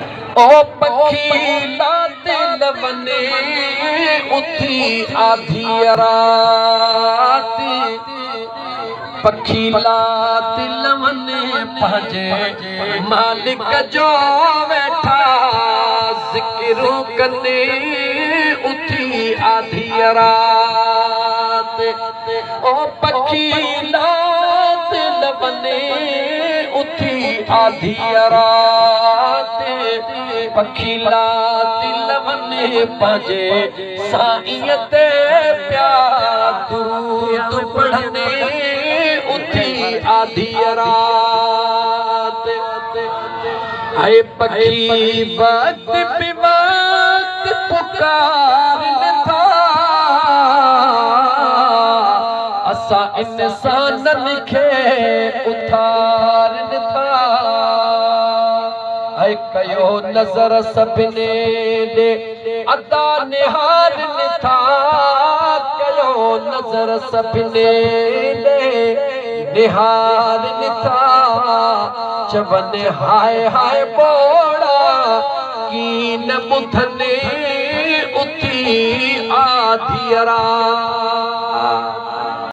ओ पखी ला दिल वने उथी आधी रात पखी ला दिल वने पंहिंजे मालिक जो वेठा ज़िक्र कने उथी आधी रात ओ पखी ला दिल वने उथी आधी रात पखी ला दिल वने पंहिंजे साईं ते प्यार दुरूद पढ़ने उथी आधी रात हाय पखी वक्त पे वक्त पुकारन था असा इंसानन खे उथारन था हाय कयो नज़र सभिनी ॾे अदा निहारन था कयो नज़र सभिनी ॾे निहारन था चवनि हाय हाय बोड़ा की न ॿुधने उथी आधी रात।